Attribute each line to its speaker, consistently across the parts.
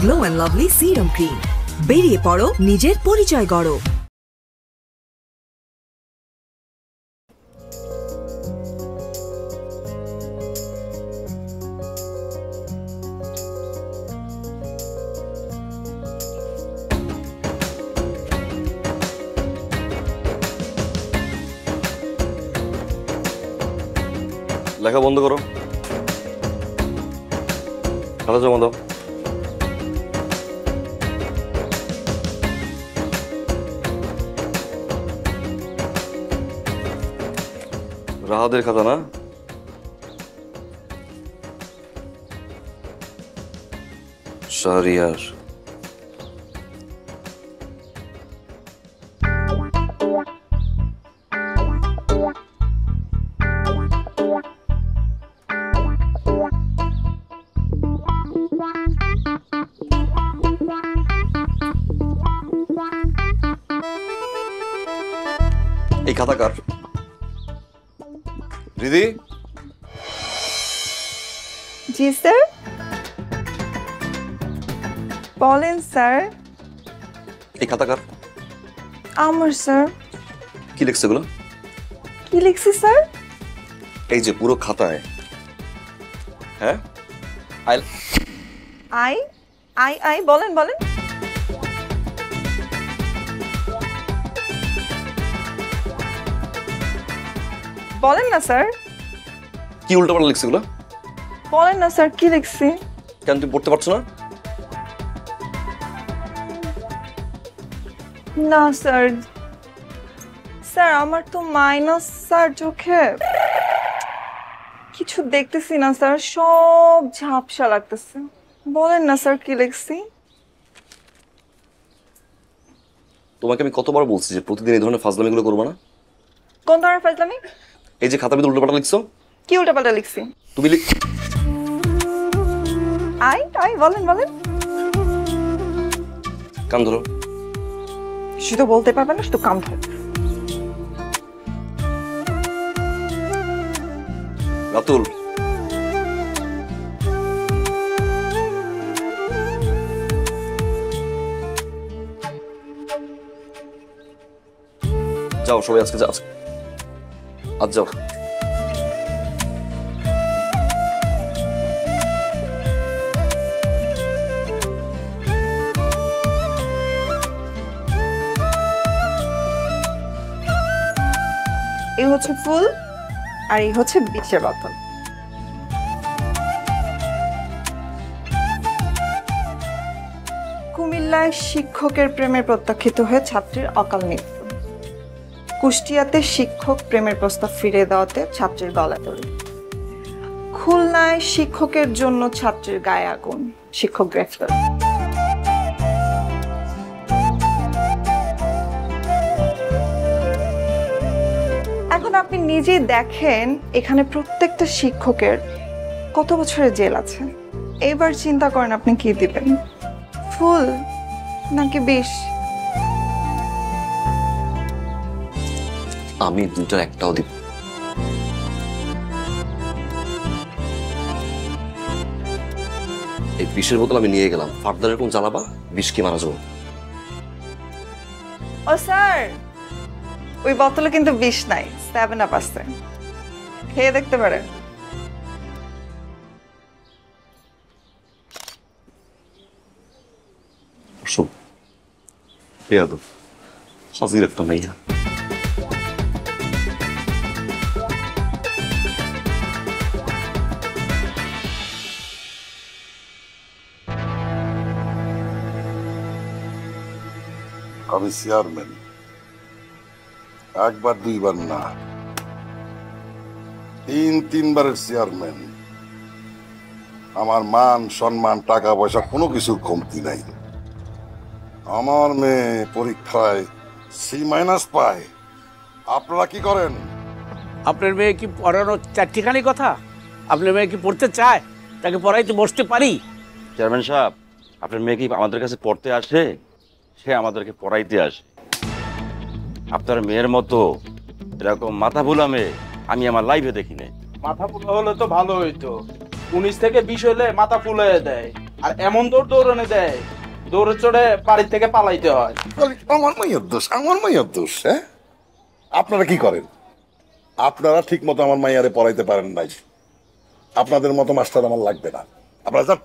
Speaker 1: Glow and lovely serum cream. বেরিয়ে পড়ো, নিজের পরিচয় গড়ো।
Speaker 2: লেখা বন্ধ করো, খাতা জমা দাও। রাহাদের খাতা না? শাহরিয়ার। এই খাতা কার? দিদি।
Speaker 3: জি স্যার, বলেন স্যার।
Speaker 2: এই খাতা কার?
Speaker 3: আমার স্যার।
Speaker 2: কি লিখছে এগুলো?
Speaker 3: কি লিখছি স্যার?
Speaker 2: এই যে পুরো খাতায়, হ্যাঁ, আই
Speaker 3: আই আই আই বলেন বলেন। বলেন না স্যার।
Speaker 2: কি উল্টাপাল্টা লিখছে এগুলো?
Speaker 3: বলেন না স্যার কি লিখছি।
Speaker 2: কেন তুমি পড়তে পারছো না?
Speaker 3: না স্যার, স্যার আমার তো মাইনাস স্যার, চোখে কিছু দেখতেছি না স্যার, সব ঝাপসা লাগতেছে। বলেন না স্যার কি লিখছি।
Speaker 2: তোমাকে আমি কতবার বলছি যে প্রতিদিন এই ধরনের ফাজলামিগুলো করবো না?
Speaker 3: কোন ধরনের ফাজলামি?
Speaker 2: এই যে খাতার ভিতরে উল্টাপাল্টা লিখছো।
Speaker 3: কি উল্টাপাল্টা লিখছি?
Speaker 2: তুমি
Speaker 3: আই আই বলেন বলেন।
Speaker 2: কান ধরো।
Speaker 3: শুধু বলতে পারবে না, শুধু কাম ধরো।
Speaker 2: রাতুল, যাও সবাই, আজকে যাও, আজ যাও।
Speaker 3: এই হচ্ছে ফুল আর এই হচ্ছে বিষের বোতল। কুমিল্লায় শিক্ষকের প্রেমের প্রত্যাখ্যিত হয়ে ছাত্রীর অকাল মৃত্যু। কুষ্টিয়াতে শিক্ষক প্রেমের প্রস্তাব ফিরিয়ে দেওয়াতে ছাত্রীর গলা দড়ি। খুলনায় শিক্ষকের জন্য ছাত্রীর গায়ে আগুন, শিক্ষক গ্রেফতার। এখন আপনি নিজেই দেখেন এখানে প্রত্যেকটা শিক্ষকের কত বছরের জেল আছে। এবার চিন্তা করেন আপনি কি দিবেন, ফুল নাকি বিষ?
Speaker 2: আমি দুইটার একটাও দিব। এই বিষের বোতল আমি নিয়ে গেলাম, ফার্দার এরকম জ্বালাবা, বিষ কি মারা যাবো।
Speaker 3: ও স্যার, ওই বোতলে কিন্তু বিষ নাই, 7 আপ আছে, খেয়ে দেখতে পারেন।
Speaker 2: হাজির একটা মেয়া।
Speaker 4: আমি চেয়ারম্যান, একবার দুইবার না, 3-3বারের চেয়ারম্যান। আমার মান সম্মান টাকা পয়সা কোনো কিছুর কমতি নাই। আমার মেয়ে পরীক্ষায় C- পায়, আপনারা কি করেন?
Speaker 5: আপনার মেয়ে কি পড়ানোর চারটিখানি কথা? আপনার মেয়ে কি পড়তে চায়? তাকে পড়াইতে বসতে পারি?
Speaker 6: চেয়ারম্যান সাহেব, আপনার মেয়ে কি আমাদের কাছে পড়তে আসে? সে আমাদেরকে পড়াইতে আসে। আপনার মেয়ের মতো এরকম মাথা ভুলা মেয়ে আমি আমার লাইফে দেখি নাই।
Speaker 7: মাথা ফুলা হলে তো ভালো হইতো, 19 থেকে 20 হলে মাথা ফুলে দেয়। আর এমন দৌড় দৌড়ানে দেয়, দৌড়ে চড়ে বাড়ি থেকে পালাইতে হয়।
Speaker 4: আমার মাইয়ার দোষ, হ্যাঁ? আপনারা কি করেন? আপনারা ঠিক মতো আমার মাইয়ারে পড়াইতে পারেন নাই। আপনাদের মতো মাস্টার আমার লাগবে না। আপনারা যান।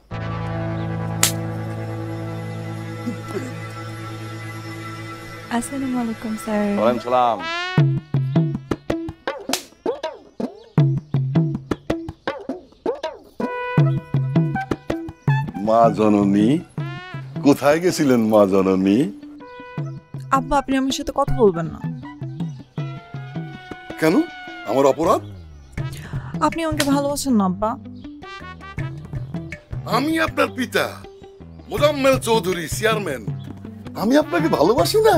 Speaker 8: আসসালামু আলাইকুম স্যার।
Speaker 6: ওয়ালাইকুম সালাম।
Speaker 4: মা জননী, কোথায় গেছিলেন মা জননী?
Speaker 8: আব্বা আপনি আমার সাথে কথা বলবেন না।
Speaker 4: কেন? আমার অপরাধ?
Speaker 8: আপনি আমাকে ভালোবাসেন না আব্বা?
Speaker 4: আমি আপনার পিতা মোজাম্মেল চৌধুরী, চেয়ারম্যান। আমি আপনাকে ভালোবাসি না?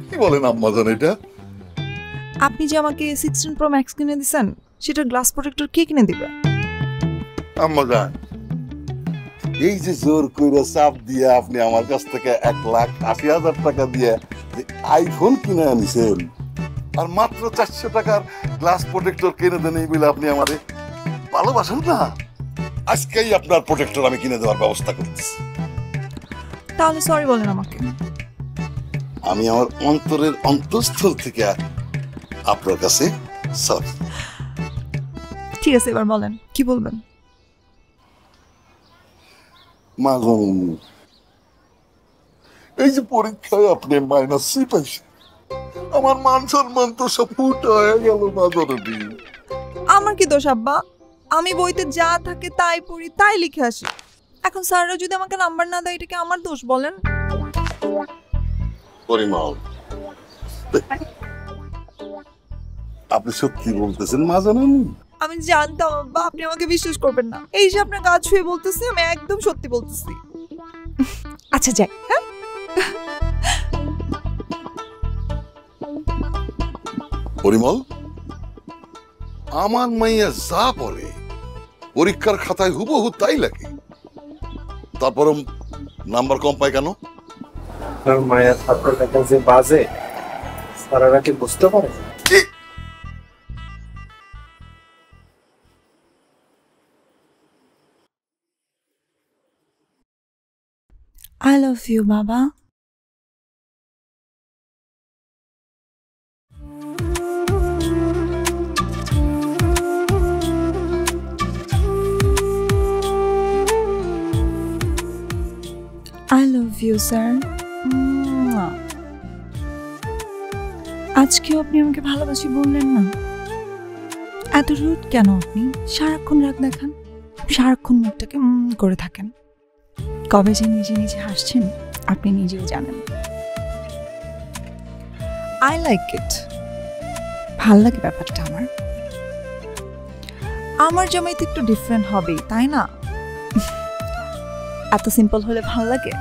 Speaker 4: কি বলেন আম্মাজান এটা?
Speaker 8: আপনি যে আমাকে 16 Pro Max কিনে দিয়েছেন, সেটার গ্লাস প্রোটেক্টর কে কিনে দিবে?
Speaker 4: আম্মাজান, এই যে জোর করে চাপ দিয়ে আপনি আমার কাছ থেকে 1,80,000 টাকা দিয়ে আইফোন কিনে আনিছেন, আর মাত্র 400 টাকার গ্লাস প্রোটেক্টর কিনে দেন এই বলে আপনি আমারে ভালোবাসেন না? আজকেই আপনার প্রোটেক্টর আমি কিনে দেওয়ার ব্যবস্থা করতেছি।
Speaker 8: তাহলে সরি বলেন আমাকে।
Speaker 4: আমি আমার অন্তরের অন্তঃস্থল থেকে আপনার কাছে সরি।
Speaker 8: ঠিক আছে, এবার বলেন কি বলবেন।
Speaker 4: মা জননী, এই যে পরীক্ষায় আপনি -3 পাইছেন, আমার মান সম্মান তো সব ফুটা হয়ে গেল মা জননী।
Speaker 8: আমার কি দোষ আব্বা? আমি বইতে যা থাকে তাই পড়ি, তাই লিখে আসি। এখন স্যাররা যদি আমাকে নাম্বার না দেয়, এটা কি আমার দোষ বলেন?
Speaker 4: পরিমল, আপনি সত্যি বলতেছেন মা জননী?
Speaker 8: আমি জানতাম আব্বা আপনি আমাকে বিশ্বাস করবেন না। এই যে আপনার গা ছুঁয়ে বলতেছি, আমি একদম সত্যি বলতেছি। আচ্ছা যাই, হ্যাঁ?
Speaker 4: পরিমল, আমার মাইয়া যা পড়ে পরীক্ষার খাতায় হুবহু তাই লাগে, তারপরও নাম্বার কম পায় কেন?
Speaker 9: মায়ের ছাত্রটা যে বাজে, স্যারেরা কি বুঝতে পারে?
Speaker 8: I love you, বাবা। I love you, sir. আজকেও আপনি আমাকে ভালোবাসি বললেন না? এত রুড কেন আপনি? সারাক্ষণ রাগ দেখান, সারাক্ষণ মুখটাকে করে থাকেন। কবে যে নিজে নিজে হাসছেন আপনি নিজেও জানেন। আই লাইক ইট, ভাল লাগে ব্যাপারটা আমার। আমার জামাই তো একটু ডিফারেন্ট হবেই, তাই না? এত সিম্পল হলে ভাল লাগে?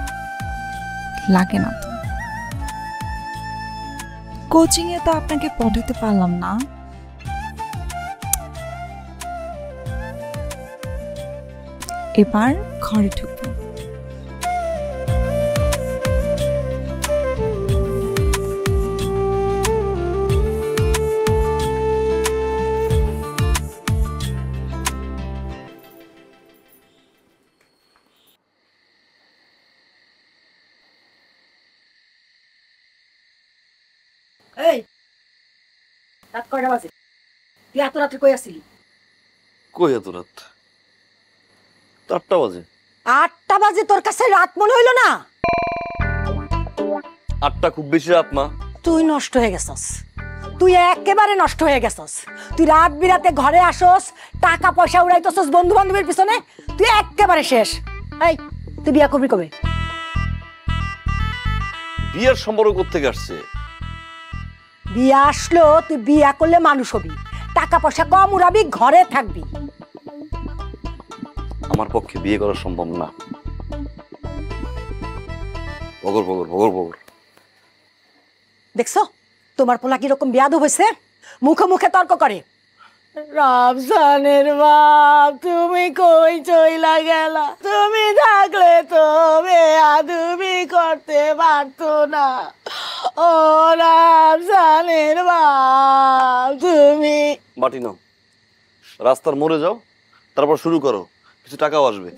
Speaker 8: লাগে না তো। কোচিং এ তো আপনাকে পড়াতে পারলাম না। এবার ঘরে ঢুকবো।
Speaker 1: এই রাত কয়টা বাজে? তুই এত রাত্রে কই আসছিলি?
Speaker 2: কই এত রাত? 8টা বাজে।
Speaker 1: 8টা বাজে তোর কাছে রাত মনে হইলো না?
Speaker 2: 8টা খুব বেশি রাত মা।
Speaker 1: তুই নষ্ট হয়ে গেছস, তুই একেবারে নষ্ট হয়ে গেছস। তুই রাত বিরাতে ঘরে আসস, টাকা পয়সা উড়াইতেছস বন্ধু বান্ধবের পিছনে, তুই একেবারে শেষ। এই তুই বিয়া করবি কবে?
Speaker 2: বিয়ের সম্পর্ক কোত্থেকে আসছে?
Speaker 1: বিয়া আসলো, তুই বিয়া করলে মানুষ হবি, টাকা পয়সা কম উড়াবি, ঘরে থাকবি।
Speaker 2: আমার পক্ষে বিয়ে করা সম্ভব না। বগর বগর বগর বগর।
Speaker 1: দেখছো তোমার পোলা কিরকম বেয়াদব হয়েছে? মুখে মুখে তর্ক করে। রামজানের বাপ তুমি কই চইলা গেলা, তুমি থাকলে তো বেয়াদবি করতে পারতো না। ও রামজানের বাপ তুমি।
Speaker 2: মাটি নাও, রাস্তার মোড়ে যাও, তারপর শুরু করো, কিছু টাকাও আসবে।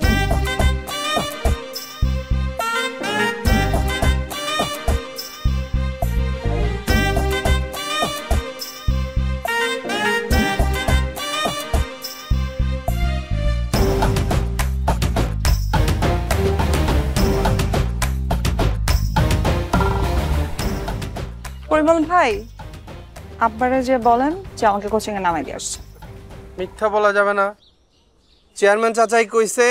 Speaker 3: পরিমল ভাই, আব্বারে যে বলেন যে আমাকে কোচিং এ নামাই দিয়ে আসছে।
Speaker 9: মিথ্যা বলা যাবে না। চেয়ারম্যান চাচাই কইছে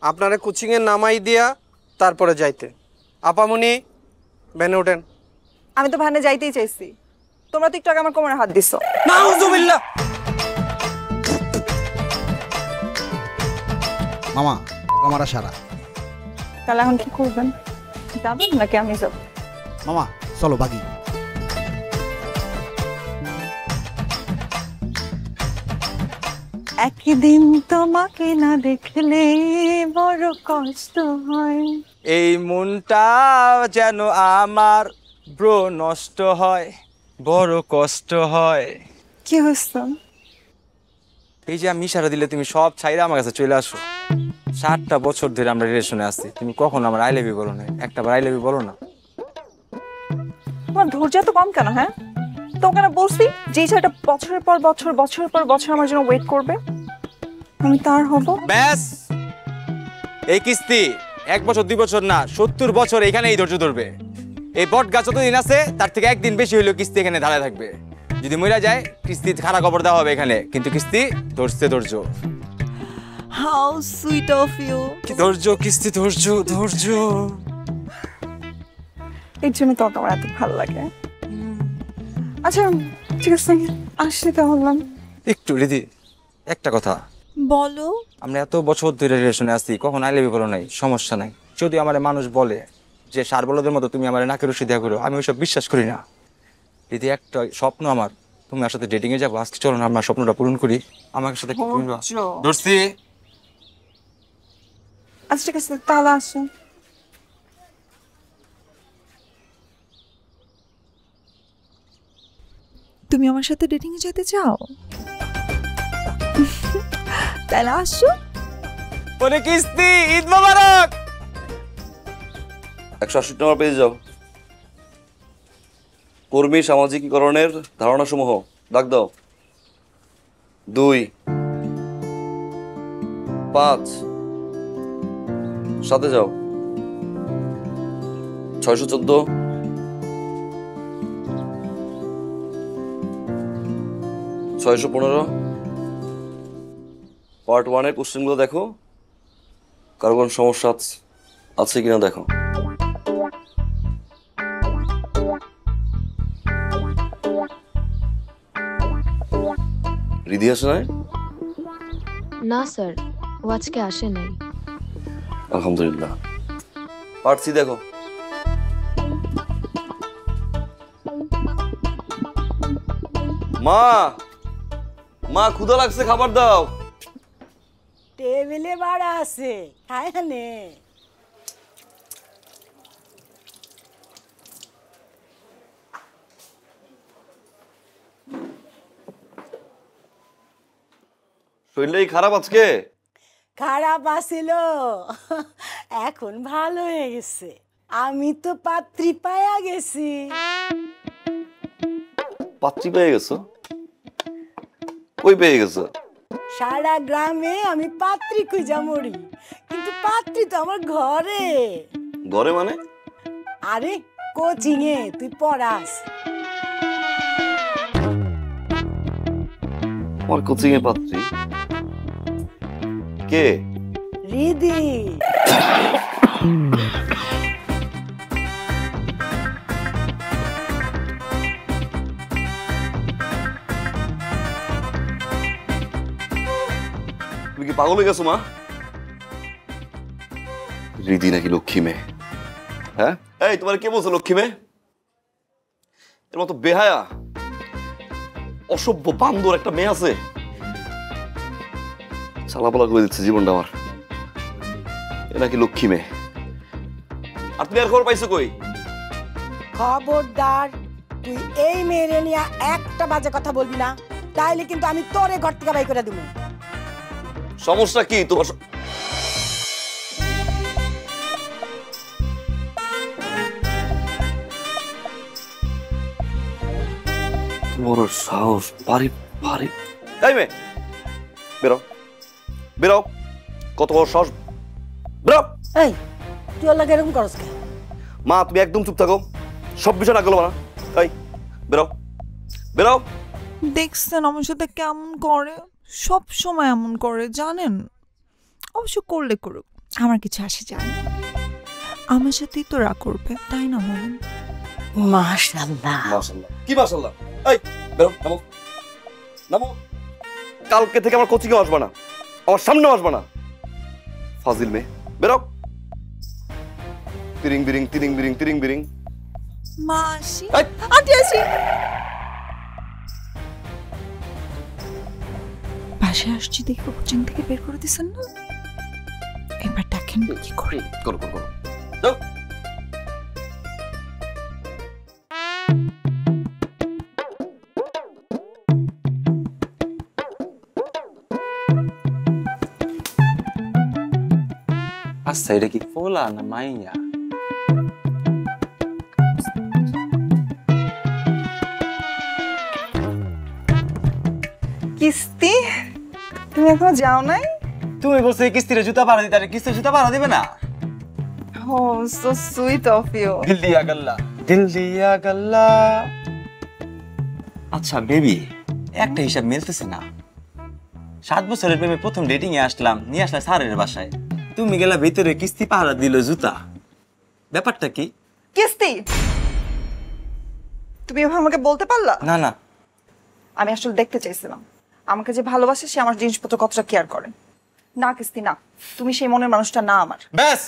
Speaker 9: আপনারে কোচিং এ নামাই দিয়া তারপরে যাইতে। আপামনি ভ্যানে ওঠেন।
Speaker 3: আমি তো ভ্যানে যাইতেই চাইছি, তোমরা তো একটু আগে আমার কোমরে হাত দিছো।
Speaker 9: নাউজুবিল্লাহ।
Speaker 10: মামা আমারা সারা।
Speaker 3: তাহলে এখন কি করবেন, যাবেন নাকি আমি যাব?
Speaker 10: মামা চলো বাগি।
Speaker 3: একদিন তোমাকে না দেখলে বড় কষ্ট হয়।
Speaker 7: এই মনটা যেন আমার ব্রো নষ্ট হয়, বড় কষ্ট হয়।
Speaker 3: কি হয়েছে?
Speaker 7: এই যে আমি ইশারা দিলে তুমি সব ছাইরা আমার কাছে চলে আসো। 7টা বছর ধরে আমরা রিলেশনে আছি, তুমি কখনো আমার আই লাভ ইউ বলো না, একটা বার আই লাভ ইউ বলো না।
Speaker 3: তোমার ধৈর্য এত কম কেন? হ্যাঁ, তোমাকে না বলছি যে ছেলেটা বছরের পর বছর বছরের পর বছর আমার জন্য ওয়েট করবে, আমি তার হব।
Speaker 7: ব্যাস, এই কিস্তি 1 বছর 2 বছর না, 70 বছর এখানে এই ধৈর্য ধরবে। এই বট গাছ যতদিন আছে তার থেকে একদিন বেশি হইলেও কিস্তি এখানে দাঁড়ায় থাকবে। যদি মরে যায় কিস্তি খারাপ খবর দেওয়া হবে এখানে, কিন্তু কিস্তি ধরছে ধৈর্য।
Speaker 8: How sweet of you.
Speaker 7: ধৈর্য, কিস্তি, ধৈর্য, ধৈর্য।
Speaker 3: এর জন্য তো আমার এত ভালো লাগে। আচ্ছা ঠিক আছে, আসলে তাহলে
Speaker 7: একটু রিদি, একটা কথা
Speaker 8: বলো।
Speaker 7: আমরা এত বছর ধরে রিলেশনে আছি, কখন আই লাভ ইউ বলো নাই, সমস্যা নাই। যদি আমার মানুষ বলে যে সার বলদের মতো তুমি আমার নাকের রশি দেয়া করো, আমি ওইসব বিশ্বাস করি না। রিদি, একটা স্বপ্ন আমার, তুমি আমার সাথে ডেটিং এ যাবো। আজকে চলো না আমার স্বপ্নটা পূরণ করি। আমার সাথে ধরছি।
Speaker 3: আচ্ছা ঠিক আছে, তাহলে আসো।
Speaker 8: তুমি আমার সাথে ডেটিং এ যেতে চাও? তাহলে আসো।
Speaker 7: বলে কিস্তি, ঈদ মোবারক।
Speaker 2: 168 নম্বর পেজে যাও। কর্মী সামাজিকীকরণের ধারণাসমূহ ডাক দাও। 2, 5, সাথে যাও। 614, 615। পার্ট 1 এর কোশ্চেনগুলো দেখো, কারো কোনো সমস্যা আছে কিনা দেখো। রিদি আসে নাই?
Speaker 11: না স্যার, ও আজকে আসে নাই।
Speaker 2: আলহামদুলিল্লাহ। পার্ট 3 দেখো। মা, মা ক্ষুধা লাগছে, খাবার দাও।
Speaker 1: টেবিলে বাড়া আছে, খায় নে।
Speaker 2: শরীরটাই খারাপ আজকে?
Speaker 1: খারাপ আছিল, এখন ভালো হয়ে গেছে। আমি তো পাত্রী পায়া গেছি।
Speaker 2: পাত্রী পেয়ে গেছো? কই পেয়ে গেছো?
Speaker 1: সারা গ্রামে আমি পাত্রী খুঁজা মরি, কিন্তু পাত্রী তো আমার ঘরে।
Speaker 2: ঘরে মানে?
Speaker 1: আরে কোচিং এ তুই পড়াস।
Speaker 2: আমার কোচিং এ পাত্রী কে?
Speaker 1: রিদি।
Speaker 2: তুমি কি পাগল হয়ে গেছো মা? রিদি নাকি লক্ষ্মী মেয়ে? হ্যাঁ, এই তোমার কে বলছো লক্ষ্মী মেয়ে? এর মতো বেহায়া অসভ্য বান্দর একটা মেয়ে আছে, চালাপালা করে দিচ্ছে জীবনটা আমার। এ নাকি লক্ষ্মী মেয়ে। আর তুমি আর খবর পাইছো কই?
Speaker 1: খবরদার, তুই এই মেয়েরে নিয়ে একটা বাজে কথা বলবি না, তাইলে কিন্তু আমি তোরে ঘর থেকে বাই করে দেবো।
Speaker 2: সমস্যা কি তোমার? তোমার সাহস পারি পারি। এই মেয়ে, বেরো বেরো, কত বড় সাহস, বেরো।
Speaker 1: এই তুই ওর লাগে এরকম করস কে?
Speaker 2: মা তুমি একদম চুপ থাকো, সব বিষয় না গেলো না। এই বেরো বেরো।
Speaker 8: দেখছেন আমার সাথে কেমন করে, সব সময় এমন করে জানেন। অবশ্য করলে করুক, আমার কিছু আসে যায় না। আমার সাথেই তো রাগ করবে, তাই না বলেন?
Speaker 1: মাশাআল্লাহ।
Speaker 2: মাশাআল্লাহ কি মাশাআল্লাহ? এই বেরো, নামো নামো। কালকে থেকে আমার কোচিংয়ে আসবে না, আমার সামনে আসবে না। ফাজিল মেয়ে, বেরো। তিরিং বিরিং তিরিং বিরিং তিরিং বিরিং।
Speaker 8: মাসি, আন্টি আসি। বাসায় আসছি দেখে কোচিং থেকে বের করে দিছেন না? এবার দেখেন কি করে।
Speaker 2: করো করো করো, যাও।
Speaker 7: আচ্ছা এটা কি পোলা না মাইয়া?
Speaker 3: কিস্তি তুমি এখনো যাও নাই?
Speaker 7: তুমি বলছো এই কিস্তির জুতা ভাড়া দিতে, কিস্তির জুতা ভাড়া দিবে না?
Speaker 3: ও সো সুইট অফ ইউ।
Speaker 7: দিল দিয়া গাল্লা, দিল দিয়া গাল্লা। আচ্ছা বেবি, একটা হিসাব মিলতেছে না। 7 বছরের প্রেমে প্রথম ডেটিং এ আসলাম, নিয়ে আসলাম স্যারের বাসায়, তুমি গেলা ভিতরে কিস্তি পাহারা দিল জুতা। ব্যাপারটা কি?
Speaker 3: কিস্তি তুমি এভাবে আমাকে বলতে পারলা?
Speaker 7: না না,
Speaker 3: আমি আসলে দেখতে চাইছিলাম আমাকে যে ভালোবাসে সে আমার জিনিসপত্র কতটা কেয়ার করে। না কিস্তি না, তুমি সেই মনের মানুষটা না আমার।
Speaker 7: ব্যাস,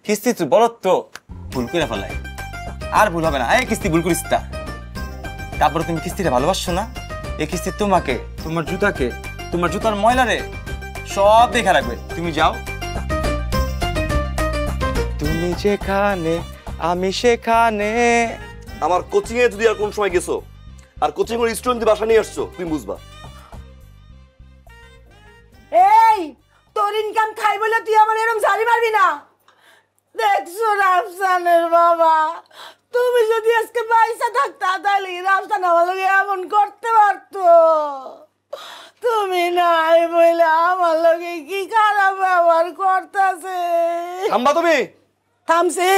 Speaker 7: কিস্তি তুই বলো তো ভুল করে ফেলাই, আর ভুল হবে না। এই কিস্তি ভুল করিস তা, তারপরে তুমি কিস্তিটা ভালোবাসছো না? এই কিস্তি তোমাকে, তোমার জুতাকে, তোমার জুতার ময়লারে সব দেখা রাখবে। তুমি যাও, তুমি যেখানে আমি সেখানে।
Speaker 2: আমার কোচিং এ যদি আর কোন সময় গেছো আর কোচিং এর স্টুডেন্ট বাসা নিয়ে আসছো, তুমি বুঝবা।
Speaker 1: এই তোর ইনকাম খাই বলে তুই আমার এরকম ঝাড়ি মারবি না। দেখছো রাফসানের বাবা, তুমি যদি আজকে পয়সা থাকতা তাহলে রাফসান আমার লগে এমন করতে পারতো? তুমি নাই বলে আমার লগে কি খারাপ ব্যবহার করতেছে।
Speaker 2: থামবা তুমি।
Speaker 1: থামছি।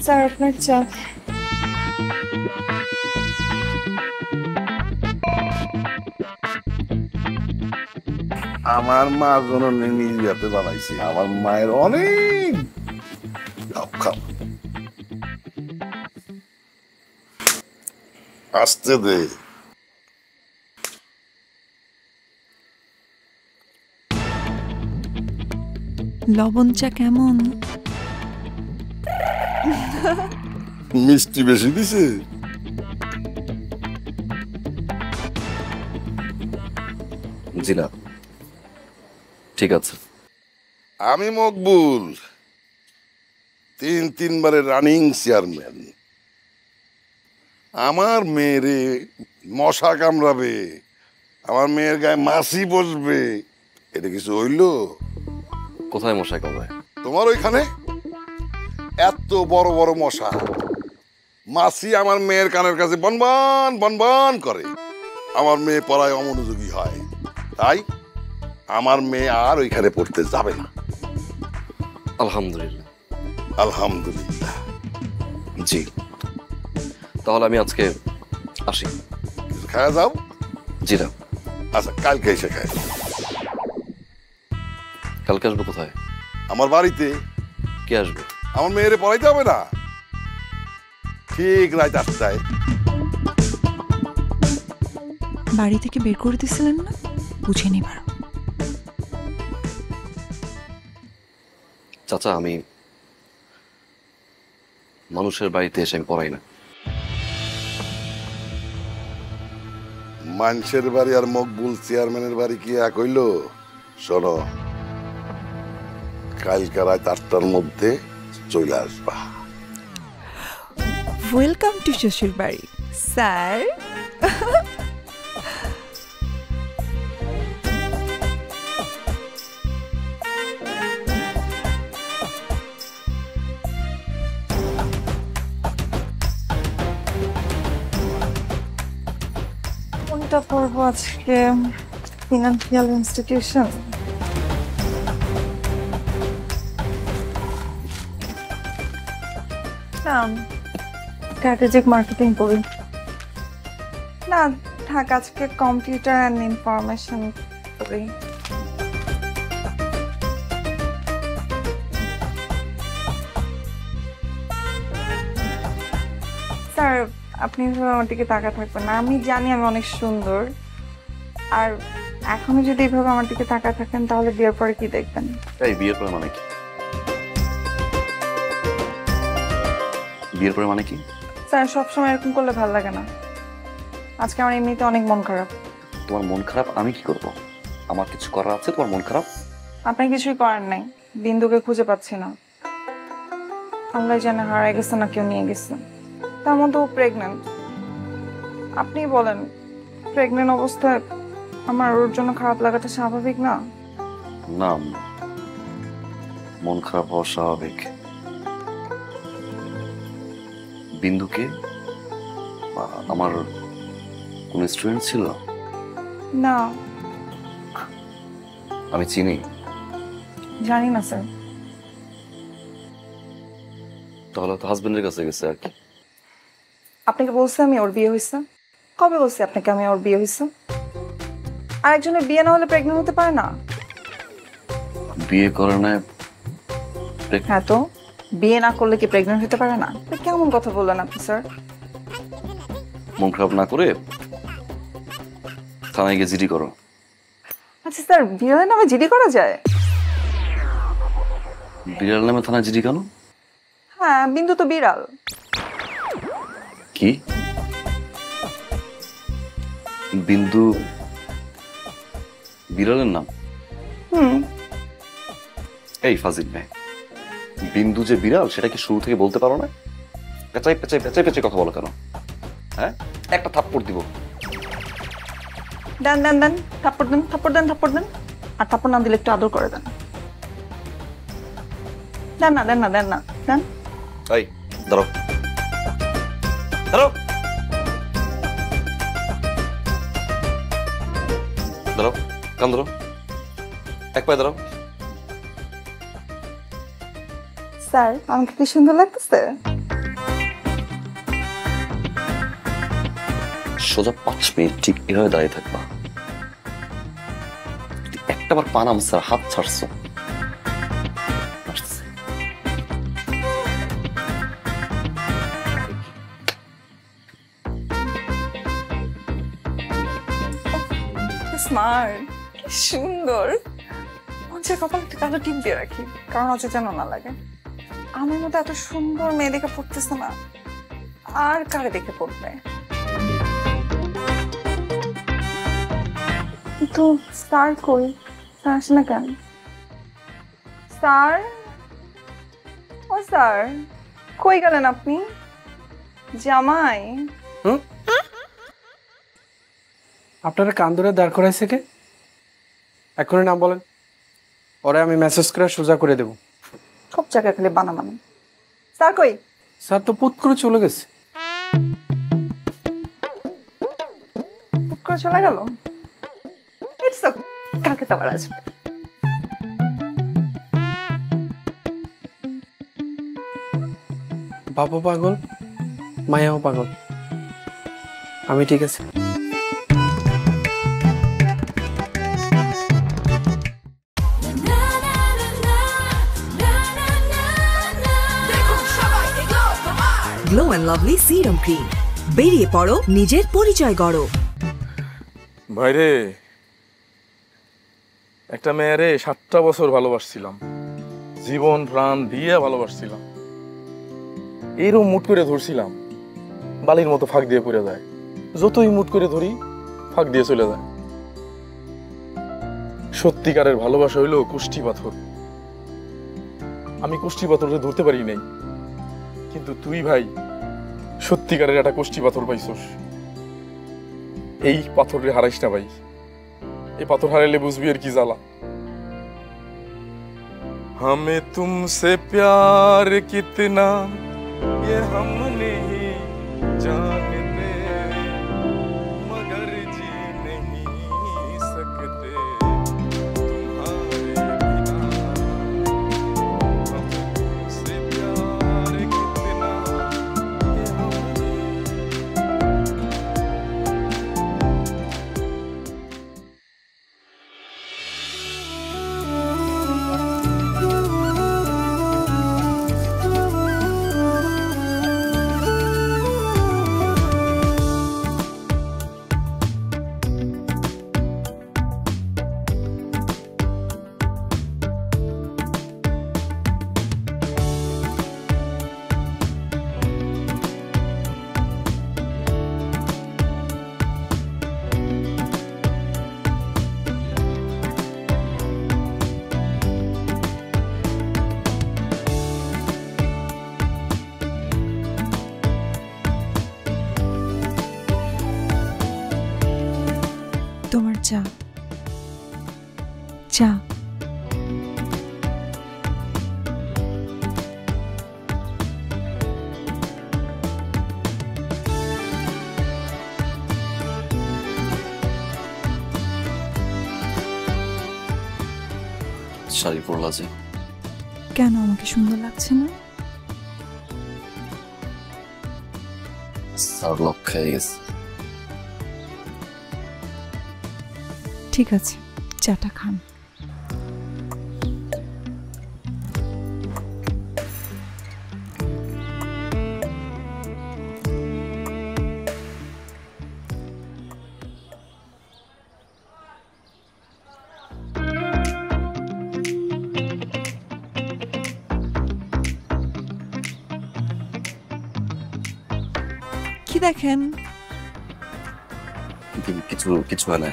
Speaker 3: স্যার আপনার চা।
Speaker 4: আমার মা জননী নিজ হাতে বানাইছে, আমার মায়ের অনেক। খাও খাও, আসতে দে।
Speaker 8: লবণ চা কেমন?
Speaker 4: মিষ্টি বেশি দিছে?
Speaker 2: জি না, ঠিক আছে।
Speaker 4: আমি মকবুল, 3 বারের রানিং চেয়ারম্যান। আমার মেয়েরে মশা কামড়াবে, আমার মেয়ের গায়ে মাছি বসবে, এটা কিছু হইল?
Speaker 2: কোথায় মশাই কামড়ায়?
Speaker 4: তোমার ওইখানে এত বড় বড় মশা, মাছি আমার মেয়ের কানের কাছে বনবন বনবন করে। আমার মেয়ে পড়ায় অমনোযোগী হয়, তাই আমার মেয়ে আর ওইখানে পড়তে যাবে না।
Speaker 2: আলহামদুলিল্লাহ।
Speaker 4: আলহামদুলিল্লাহ।
Speaker 2: জি, তাহলে আমি আজকে আসি।
Speaker 4: কিছু খাওয়া যাও?
Speaker 2: জি না।
Speaker 4: আচ্ছা, কালকে এসে খাই।
Speaker 2: কালকে আসবো? কোথায়?
Speaker 4: আমার বাড়িতে।
Speaker 2: কে আসবে?
Speaker 4: আমার মেয়েরে পড়াইতে হবে না? ঠিক রাত 8টায়।
Speaker 8: বাড়ি থেকে বের করে দিছিলেন না? বুঝে নিবার।
Speaker 2: চাচা, আমি মানুষের বাড়িতে এসে আমি পড়াই না।
Speaker 4: মানুষের বাড়ি আর মকবুল চেয়ারম্যানের বাড়ি কি এক হইল? শোনো, কালকে রাত 8টার মধ্যে চলে আসবা।
Speaker 8: ওয়েলকাম টু শ্বশুর বাড়ি স্যার।
Speaker 3: কম্পিউটারটা পড়বো আজকে ফিনান্সিয়াল ইনস্টিটিউশন। না, স্ট্র্যাটেজিক মার্কেটিং পড়ি। না থাক, আজকে কম্পিউটার অ্যান্ড ইনফরমেশন পড়ি। স্যার আপনি আমার দিকে তাকা থাকবেন না, আমি জানি আমি অনেক সুন্দর, আর এখনো যদি এইভাবে আমার দিকে তাকা থাকেন তাহলে বিয়ের পরে কি দেখবেন?
Speaker 2: এই বিয়ের পরে মানে কি? বিয়ের পরে মানে কি?
Speaker 3: স্যার সবসময় এরকম করলে ভালো লাগে না, আজকে আমার এমনিতে অনেক মন খারাপ।
Speaker 2: তোমার মন খারাপ আমি কি করব? আমার কিছু করার আছে তোমার মন খারাপ?
Speaker 3: আপনি কিছুই করার নাই, বিন্দুকে খুঁজে পাচ্ছি না, আল্লাহ জানে হারাই গেছে না কেউ নিয়ে গেছে। তার মধ্যে ও প্রেগনেন্ট। আপনি বলেন প্রেগনেন্ট অবস্থায় আমার ওর জন্য খারাপ লাগাটা স্বাভাবিক না?
Speaker 2: না, মন খারাপ হওয়া স্বাভাবিক। বিন্দুকে আমার কোন স্টুডেন্ট ছিল?
Speaker 3: না
Speaker 2: আমি চিনি?
Speaker 3: জানি না স্যার।
Speaker 2: তাহলে তো হাজবেন্ডের কাছে গেছে আর কি।
Speaker 3: আপনাকে বলছি আমি ওর বিয়ে হয়েছে? কবে বলছি আপনাকে আমি ওর বিয়ে হয়েছে? আর একজনের বিয়ে না হলে প্রেগনেন্ট হতে পারে না?
Speaker 2: বিয়ে করে না?
Speaker 3: হ্যাঁ তো বিয়ে না করলে কি প্রেগনেন্ট হতে পারে না? কেমন কথা বললেন আপনি স্যার?
Speaker 2: মন খারাপ না করে থানায় গিয়ে জিডি করো।
Speaker 3: আচ্ছা স্যার, বিড়ালের নামে জিডি করা যায়?
Speaker 2: বিড়াল নামে থানায় জিডি কেন?
Speaker 3: হ্যাঁ, বিন্দু তো বিড়াল।
Speaker 2: কি? বিন্দু বিড়ালের নাম? এই ফাজিল মেয়ে, বিন্দু যে বিড়াল সেটা কি শুরু থেকে বলতে পারো না? পেঁচাই পেঁচাই পেঁচাই পেঁচাই কথা বলো কেন? হ্যাঁ, একটা থাপ্পড় দিব।
Speaker 3: দেন দেন দেন, থাপ্পড় দেন, থাপ্পড় দেন, থাপ্পড় দেন। আর থাপ্পড় না দিলে একটু আদর করে দেন। দেন না, দেন না, দেন না, দেন।
Speaker 2: এই দাঁড়াও, দাঁড়াও, দাঁড়াও, কান ধরো, এক পায়ে দাঁড়াও।
Speaker 3: স্যার আমাকে কি সুন্দর লাগতেছে?
Speaker 2: সোজা 5 মিনিট ঠিক এভাবে দাঁড়িয়ে থাকবা। একটাবার পা নামছে আর হাত ছাড়ছো।
Speaker 3: স্মার্ট, কি সুন্দর। মঞ্চের কপালে একটা কালো টিপ দিয়ে রাখি, কারণ হচ্ছে যেন না লাগে। আমার মতো এত সুন্দর মেয়ে দেখে পড়তেছে না, আর কারে দেখে পড়বে? কিন্তু স্যার কই? স্যার আসে না কেন? স্যার, ও স্যার কই গেলেন আপনি? জামাই
Speaker 9: আপনারা কান ধরে দাঁড় করাইছে কে? এখনই নাম বলেন, ওরে আমি মেসেজ করে সোজা করে দেব।
Speaker 3: সব জায়গায় খালি বানাবানি। স্যার কই?
Speaker 9: স্যার তো পুত করে চলে গেছে।
Speaker 3: পুত করে চলে গেল? ইটস ওকে, কালকে তো আবার আসবে।
Speaker 9: বাবা পাগল, মায়াও পাগল, আমি ঠিক আছে।
Speaker 12: Glow and lovely serum cream, বেরিয়ে পড়ো, নিজের পরিচয় গড়ো।
Speaker 13: ভাইরে, একটা মেয়েরে 7টা বছর ভালোবাসছিলাম, জীবন প্রাণ দিয়ে ভালোবাসছিলাম। এরও মুট করে ধরছিলাম, বালির মতো ফাঁক দিয়ে পড়ে যায়। যতই মুট করে ধরি ফাঁক দিয়ে চলে যায়। সত্যিকারের ভালোবাসা হইল কুষ্টি পাথর। আমি কুষ্টি পাথরে ধরতে পারি নাই, কিন্তু তুই ভাই সত্যিকারের একটা কুষ্টি পাথর পাইছস। এই পাথরে হারাইস না ভাই, এই পাথর হারাইলে বুঝবি আর কি জ্বালা। हमें तुमसे प्यार कितना ये हम नहीं जानते, मगर जी
Speaker 8: চা চা
Speaker 2: শাড়ি পরলা যে
Speaker 8: কেন আমাকে সুন্দর লাগছে না?
Speaker 2: স্যার লক খেয়ে গেছে।
Speaker 8: ঠিক আছে, চাটা খান। কি দেখেন?
Speaker 2: কিছু কিছু হয় না।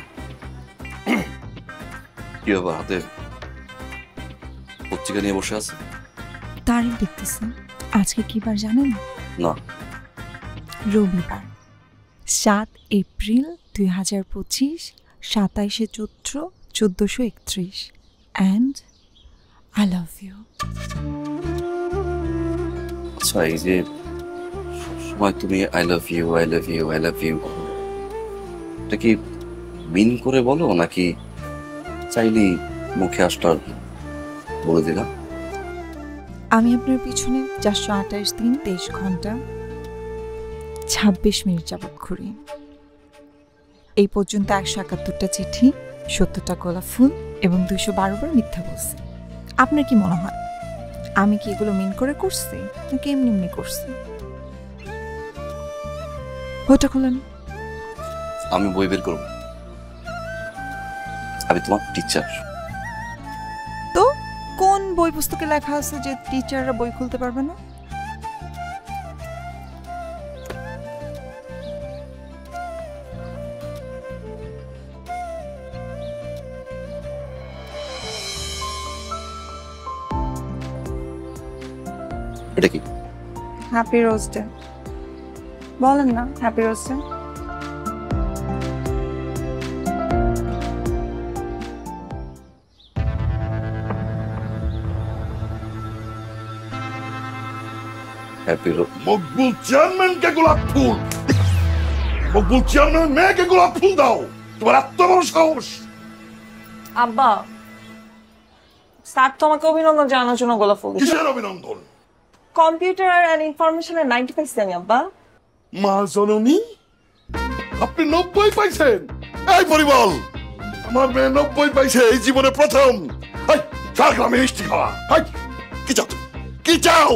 Speaker 2: কি বাবা হাতে পত্রিকা নিয়ে বসে আছে?
Speaker 8: তারিখ দেখতেছি। আজকে কি বার জানেন?
Speaker 2: না।
Speaker 8: রবিবার 7 এপ্রিল 2025, 27শে চৈত্র 1431। And I love you.
Speaker 2: আচ্ছা, এই যে সবসময় তুমি I love you I love you I love you, এটা কি মিন করে বলো নাকি চাইলেই মুখে আসটা বলে দিলাম?
Speaker 8: আমি আপনার পিছনে 428 দিন 23 ঘন্টা 26 মিনিট যাবৎ ঘুরি। এই পর্যন্ত 171টা চিঠি, 70টা গোলাপ ফুল এবং 212 বার মিথ্যা বলছি। আপনার কি মনে হয় আমি কি এগুলো মিন করে করছি নাকি এমনি এমনি করছি? বইটা খোলেন।
Speaker 2: আমি বই বের করব। আমি তোমার টিচার।
Speaker 8: তো কোন বই পুস্তকে লেখা আছে যে টিচাররা বই খুলতে পারবে না?
Speaker 2: এটা কি?
Speaker 3: Happy rose day. বলেন না happy rose day.
Speaker 2: Happy rose.
Speaker 4: Maqbool চেয়ারম্যানকে গোলাপ ফুল, মকবুল চেয়ারম্যান মেয়েকে গোলাপ ফুল দাও। তোমার এত বড় সাহস!
Speaker 3: আব্বা, স্যার তো আমাকে অভিনন্দন জানানোর জন্য গোলাপ ফুল দিয়েছে।
Speaker 4: কিসের অভিনন্দন?
Speaker 3: কম্পিউটার এন্ড ইনফরমেশনের 90 পাইছি আমি আব্বা।
Speaker 4: মা জননী, আপনি 90 পাইছেন? এই পরিমল, আমার মেয়ে 90 পাইছে এই জীবনে প্রথম। হাই, চার গ্রামে মিষ্টি খাওয়া। হাই, কি চাও তুমি? কি চাও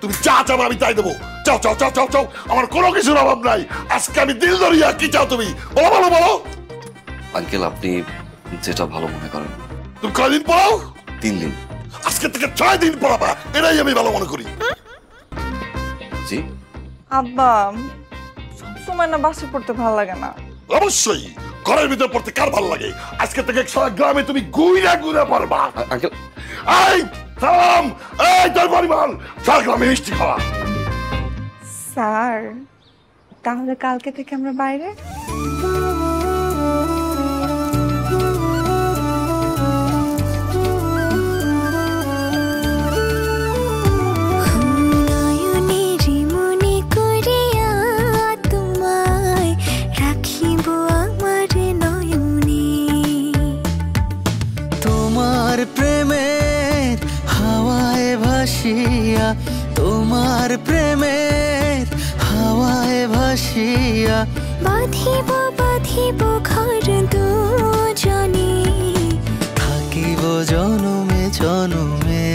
Speaker 4: তুমি? চা চাও, আমি তাই দেবো। চাও চাও চাও চাও চাও, আমার কোনো কিছুর অভাব নাই। আজকে আমি দিল ধরিয়া, কি চাও তুমি? বলো বলো বলো।
Speaker 2: আঙ্কেল, আপনি যেটা ভালো মনে করেন।
Speaker 4: তুমি কয়দিন পড়াও?
Speaker 2: 3 দিন।
Speaker 4: আজকে থেকে 6 দিন পড়াবা, এটাই আমি ভালো মনে করি।
Speaker 2: জি
Speaker 3: আব্বা, সবসময় না বাসে পড়তে ভালো লাগে না।
Speaker 4: অবশ্যই, ঘরের ভিতর পড়তে কার ভালো লাগে? আজকে থেকে সারা গ্রামে তুমি ঘুরে ঘুরে পড়বা।
Speaker 2: আঙ্কেল,
Speaker 4: এই সালাম, এই তোর পরিবার, সারা গ্রামে মিষ্টি খাওয়া।
Speaker 3: স্যার, তাহলে কালকে থেকে আমরা বাইরে?
Speaker 14: তোমার প্রেমের হাওয়ায় ভাসিয়া বাঁধিব বাঁধিব ঘর দুজনে, থাকিব জনমে জনমে,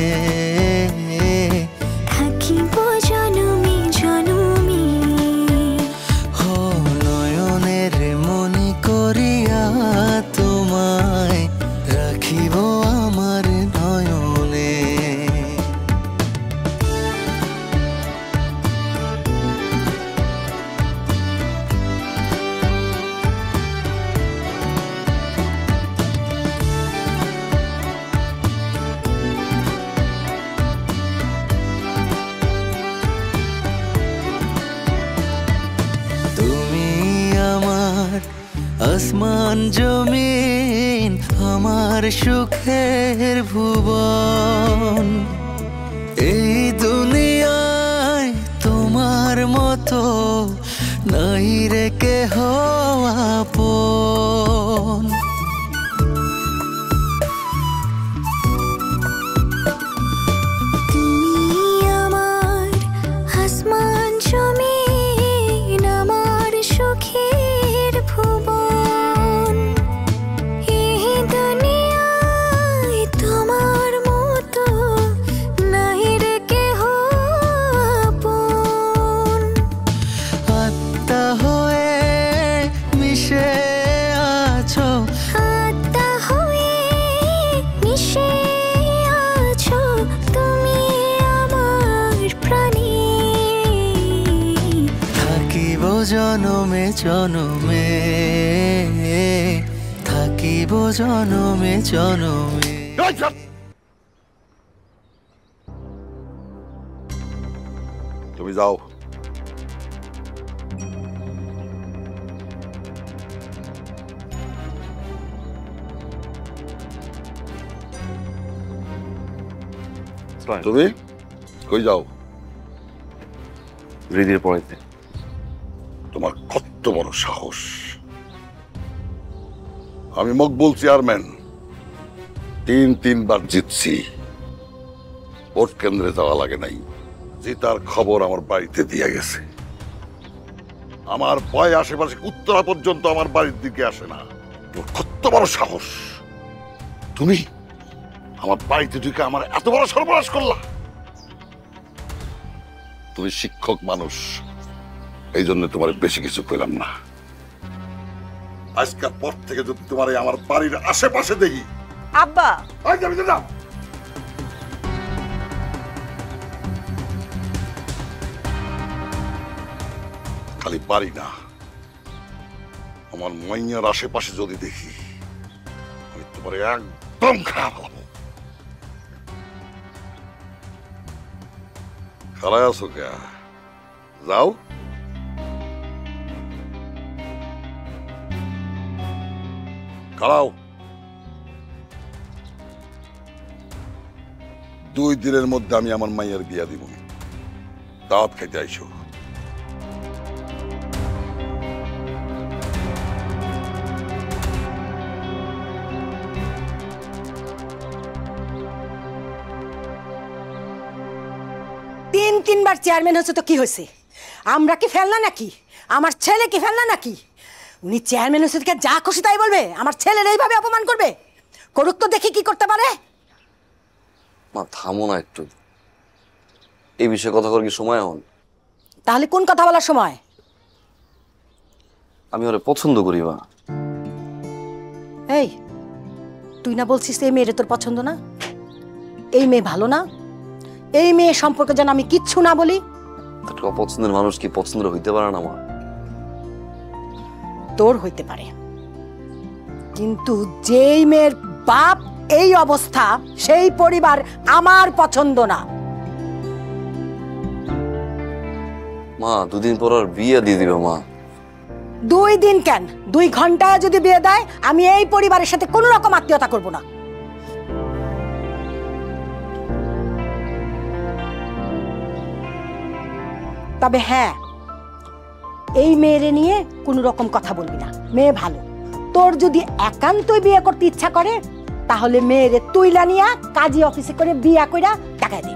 Speaker 14: থাকিব জনমে জনমে। হো নয়নের মনে করিয়া তোমায় রাখিব আমার নয়নে। আসমান জমিন আমার সুখের ভুবন। এই দুনিয়ায় তোমার মতো নাই রে কেহ আপন। জনমে জনমে থাকিব জনমে জনমে।
Speaker 4: তুমি যাও। তুমি কই যাও?
Speaker 2: রিদির পড়াইতে।
Speaker 4: তোমার কত বড় সাহস! আমি মকবুল চেয়ারম্যান, 3বার জিতছি, ভোট কেন্দ্রে যাওয়া লাগে নাই। জিতার খবর আমার বাড়িতে দিয়ে গেছে। আমার ভয় আশেপাশে উত্তরা পর্যন্ত আমার বাড়ির দিকে আসে না। তোর কত বড় সাহস! তুমি আমার বাড়িতে ঢুকে আমার এত বড় সর্বনাশ করলা। তুমি শিক্ষক মানুষ, এই জন্য তোমার বেশি কিছু পেলাম না। আজকের পর থেকে যদি তোমার আমার বাড়ির আশেপাশে দেখি।
Speaker 3: আব্বা
Speaker 4: খালি বাড়ি না, আমার মাইয়ার আশেপাশে যদি দেখি, আমি তোমার একদম খারাপ হবো। খারাপ আছো কে? যাও। খাড়াও। 2 দিনের মধ্যে আমি আমার মাইয়ার বিয়া দিব। দাওয়াত খাইতে আইসো।
Speaker 1: তিনবার চেয়ারম্যান হচ্ছে তো কি হয়েছে? আমরা কি ফেলনা নাকি? আমার ছেলে কি ফেলনা নাকি? উনি চেয়ারম্যান হচ্ছে যা খুশি তাই বলবে? আমার ছেলের এইভাবে অপমান করবে? করুক তো, দেখি কি করতে পারে।
Speaker 2: মা থামো না একটু, এই বিষয়ে কথা করার কি সময় হন?
Speaker 1: তাহলে কোন কথা বলার সময়?
Speaker 2: আমি ওরে পছন্দ করি মা।
Speaker 1: এই তুই না বলছিস এই মেয়ের তোর পছন্দ না? এই মেয়ে ভালো না? এই মেয়ে সম্পর্কে যেন আমি কিচ্ছু না বলি।
Speaker 2: অপছন্দের মানুষ কি পছন্দের হইতে পারে না মা?
Speaker 1: তোর হইতে পারে, কিন্তু যেই মেয়ের বাপ এই অবস্থা, সেই পরিবার আমার পছন্দ না।
Speaker 2: মা 2 দিন পর আর বিয়ে দিয়ে দিবে মা।
Speaker 1: 2 দিন কেন, 2 ঘন্টায় যদি বিয়ে দেয়, আমি এই পরিবারের সাথে কোনো রকম আত্মীয়তা করব না। তবে হ্যাঁ, এই মেয়েরে নিয়ে কোনো রকম কথা বলবি না। মেয়ে ভালো, তোর যদি একান্তই বিয়ে করতে ইচ্ছা করে, তাহলে মেয়েরে তুইলা নিয়া কাজী অফিসে করে বিয়া কইরা টাকা দে।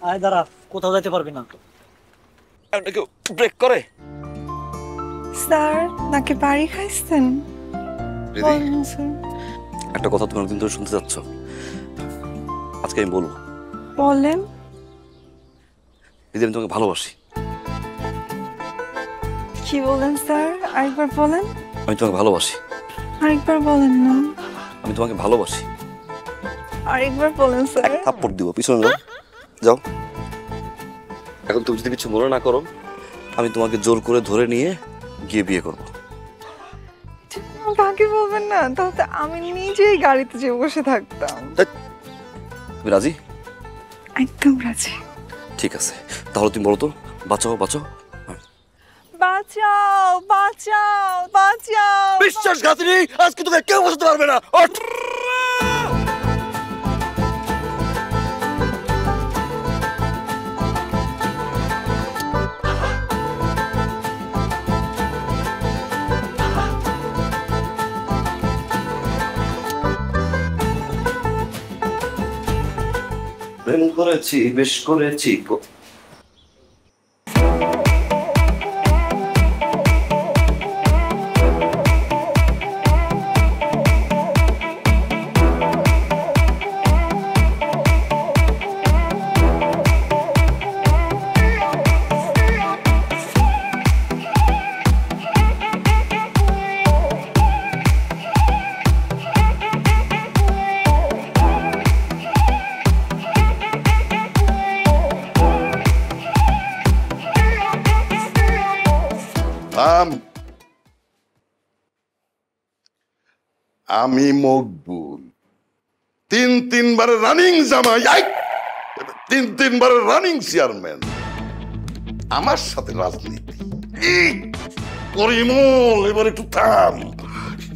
Speaker 15: আয় দাঁড়া, কোথাও যেতে পারবি না।
Speaker 2: কেউ ব্রেক করে?
Speaker 8: স্যার নাকি বাড়ি খাইছেন?
Speaker 2: একটা কথা তুমি অনেকদিন ধরে শুনতে চাচ্ছ, আজকে আমি বলবো।
Speaker 8: বলেন।
Speaker 2: দিদি, আমি তোমাকে ভালোবাসি।
Speaker 8: কি বলেন স্যার? আরেকবার বলেন।
Speaker 2: আমি তোমাকে ভালোবাসি।
Speaker 8: আরেকবার বলেন না।
Speaker 2: আমি তোমাকে ভালোবাসি।
Speaker 8: আরেকবার বলেন স্যার।
Speaker 2: থাপ্পড় দিব, পিছনে যাও। যাও। এখন তুমি যদি কিছু মনে না করো, আমি তোমাকে জোর করে ধরে নিয়ে গিয়ে বিয়ে করবো।
Speaker 8: কাকে বলবেন না, তাহলে আমি নিজেই গাড়িতে যে বসে থাকতাম।
Speaker 2: তুমি রাজি?
Speaker 8: একদম রাজি।
Speaker 2: ঠিক আছে, তাহলে তুমি বলো তো, বাঁচাও বাঁচাও।
Speaker 8: বাঁচাও বাঁচাও বাঁচাও।
Speaker 2: বিশ্বাসঘাতিনী, আজকে তোকে কেউ বাঁচাতে পারবে না। প্রেম করেছি, বেশ করেছি।
Speaker 4: আমি মকবুল, তিনবারের রানিং জামাই, তিনবারের রানিং চেয়ারম্যান। আমার সাথে রাজনীতি পরিমল, এবার একটু থাম।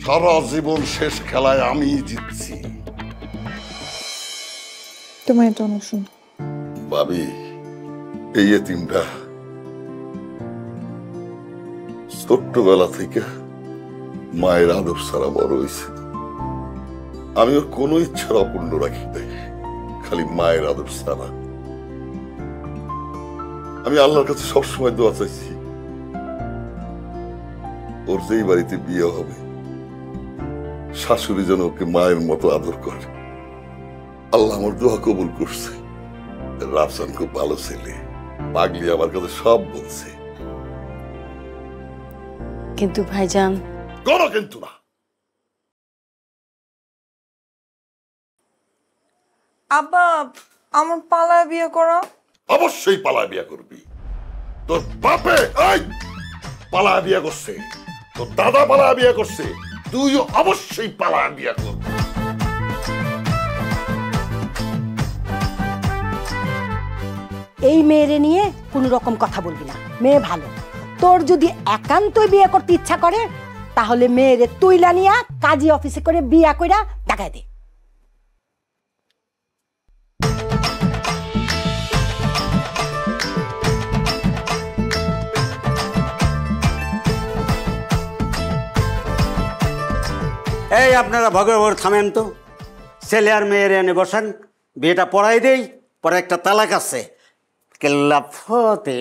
Speaker 4: সারা জীবন শেষ খেলায় আমি জিতছি।
Speaker 8: তোমার এটা অনেক শুন
Speaker 4: ভাবি, এই এতিমটা ছোট্টবেলা থেকে মায়ের আদর ছাড়া বড় হয়েছে। আমি ওর কোনো ইচ্ছার অপূর্ণ রাখি নাই, খালি মায়ের আদর ছাড়া। আমি আল্লাহর কাছে সবসময় দোয়া চাইছি, ওর যেই বাড়িতে বিয়ে হবে শাশুড়ি যেন ওকে মায়ের মতো আদর করে। আল্লাহ আমার দোয়া কবুল করছে। রাফসান খুব ভালো ছেলে, পাগলি আমার কাছে সব বলছে।
Speaker 1: কিন্তু ভাইজান,
Speaker 4: কোনো কিন্তু না।
Speaker 8: আব্বা, আমার পালায় বিয়ে করো।
Speaker 4: অবশ্যই পালায় বিয়ে করবি। তোর বাপে পালায় বিয়ে করছে, তোর দাদা পালায় বিয়ে করছে, তুইও অবশ্যই পালায় বিয়ে করবি।
Speaker 1: এই মেয়েরে নিয়ে কোনো রকম কথা বলবি না। মেয়ে ভালো, তোর যদি একান্তই বিয়ে করতে ইচ্ছা করে তাহলে মেয়েরে তুইলা নিয়া কাজী অফিসে করে বিয়া কইরা দেখাই দে।
Speaker 5: এই আপনারা ভগবান থামেন তো, ছেলে আর মেয়ের এনে বসান, বিয়েটা পড়াই দেই, পরে একটা তালাক আছে। কেল্লা ফতে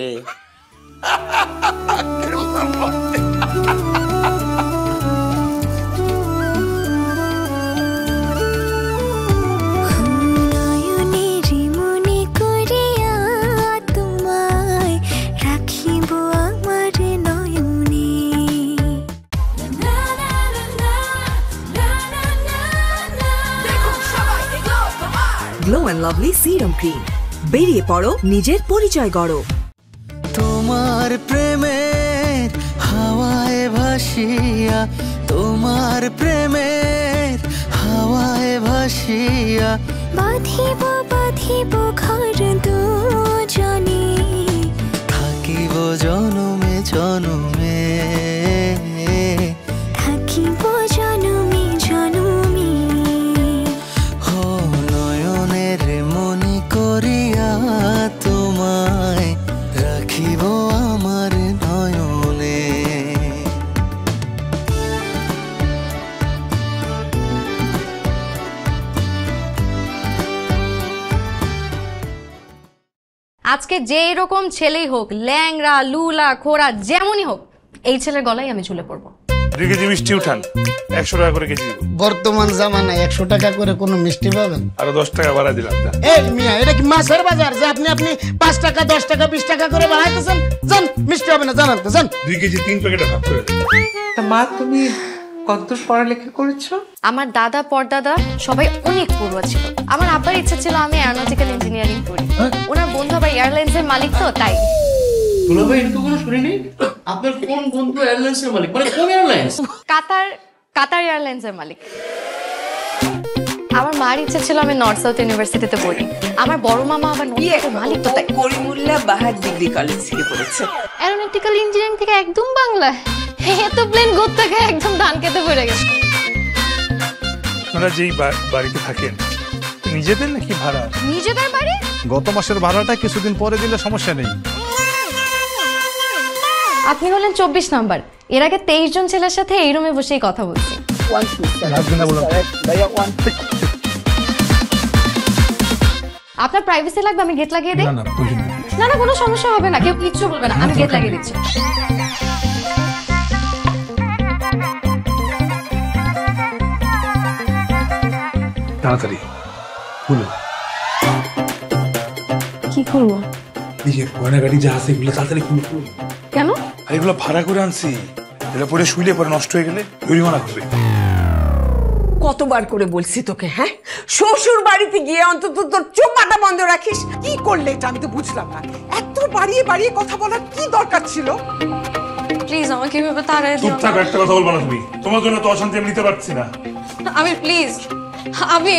Speaker 12: glow and lovely serum cream, বেরিয়ে পড়ো, নিজের পরিচয় গড়ো।
Speaker 14: তোমার প্রেমের হাওয়ায় ভাসিয়া, তোমার প্রেমের হাওয়ায় ভাসিয়া,
Speaker 16: বাঁধিব বাঁধিব ঘর দুজনে,
Speaker 14: থাকিব জনমে জনমে।
Speaker 17: আজকে যে এরকম ছেলেই হোক, ল্যাংড়া লুলা খোড়া যেমনই হোক, এই ছেলের গলায় আমি ঝুলে পড়বো।
Speaker 18: 2 কেজি মিষ্টি উঠান, 100 টাকা করে কেজি।
Speaker 19: বর্তমান জামানায় 100 টাকা করে কোনো মিষ্টি পাবেন?
Speaker 18: আরো 10 টাকা বাড়া দিলাম।
Speaker 19: এই মিয়া, এটা কি মাছের বাজার যে আপনি 5 টাকা 10 টাকা 20 টাকা করে বাড়াইতেছেন? জান, মিষ্টি হবে না, জানান তো, জান।
Speaker 18: 2 কেজি 3 প্যাকেট ভাগ করে।
Speaker 3: তা মা, তুমি কতদূর পড়ালেখা করেছো?
Speaker 17: আমার দাদা পরদাদা সবাই অনেক পড়ুয়া ছিল। আমার আব্বার ইচ্ছা ছিল আমি এয়ারনটিক্যাল ইঞ্জিনিয়ারিং পড়ি। ওনার বন্ধু আবার এয়ারলাইন্সের মালিক, তো তাই।
Speaker 20: দুলা ভাই, একটু কোনো শুনিনি। আপনার কোন বন্ধু এয়ারলাইন্সের মালিক? মানে কোন এয়ারলাইন্স?
Speaker 17: কাতার এয়ারলাইন্সের মালিক। আমার মার ইচ্ছা ছিল আমি নর্থ সাউথ ইউনিভার্সিটিতে পড়ি। আমার বড় মামা আবার মালিক, তো তাই।
Speaker 21: করিমুল্লাহ বাহার ডিগ্রি কলেজ থেকে পড়েছে।
Speaker 17: এয়ারনটিক্যাল ইঞ্জিনিয়ারিং থেকে একদম বাংলায়। এত প্লেন গোদ থেকে একদম ধান খেতে পড়ে গেছে।
Speaker 18: আপনারা যেই বাড়িতে থাকেন নিজেদের নাকি ভাড়া?
Speaker 17: নিজেদের বাড়ি।
Speaker 22: গত মাসের ভাড়াটা কিছুদিন পরে দিলে সমস্যা নেই।
Speaker 17: আপনি হলেন 24 নাম্বার। এর আগে 23 জন ছেলের সাথে এই রুমে বসেই কথা বলছি। আপনার প্রাইভেসি লাগবে, আমি গেট লাগিয়ে দিই? না না, কোনো সমস্যা হবে না, কেউ কিচ্ছু বলবে না, আমি গেট লাগিয়ে দিচ্ছি।
Speaker 18: তাড়াতাড়ি খুলো।
Speaker 17: কি করবো?
Speaker 18: এই যে গয়নাগাড়ি যা আছে এগুলো তাড়াতাড়ি খুলো।
Speaker 17: কেন?
Speaker 18: আর এগুলো ভাড়া করে আনছি, এটা পরে শুইলে পরে নষ্ট হয়ে গেলে জরিমানা করবে।
Speaker 21: কতবার করে বলছি তোকে, হ্যাঁ, শ্বশুর বাড়িতে গিয়ে অন্তত তোর চোপাটা বন্ধ রাখিস। কি করলে এটা আমি তো বুঝলাম না। এত বাড়িয়ে বাড়িয়ে কথা বলার কি দরকার ছিল?
Speaker 17: প্লিজ আমাকে এভাবে তাড়াই দিও।
Speaker 18: চুপ থাক, একটা কথা বলবা না তুমি। তোমার জন্য তো অশান্তি আমি নিতে পারছি না।
Speaker 17: আমি প্লিজ, আমি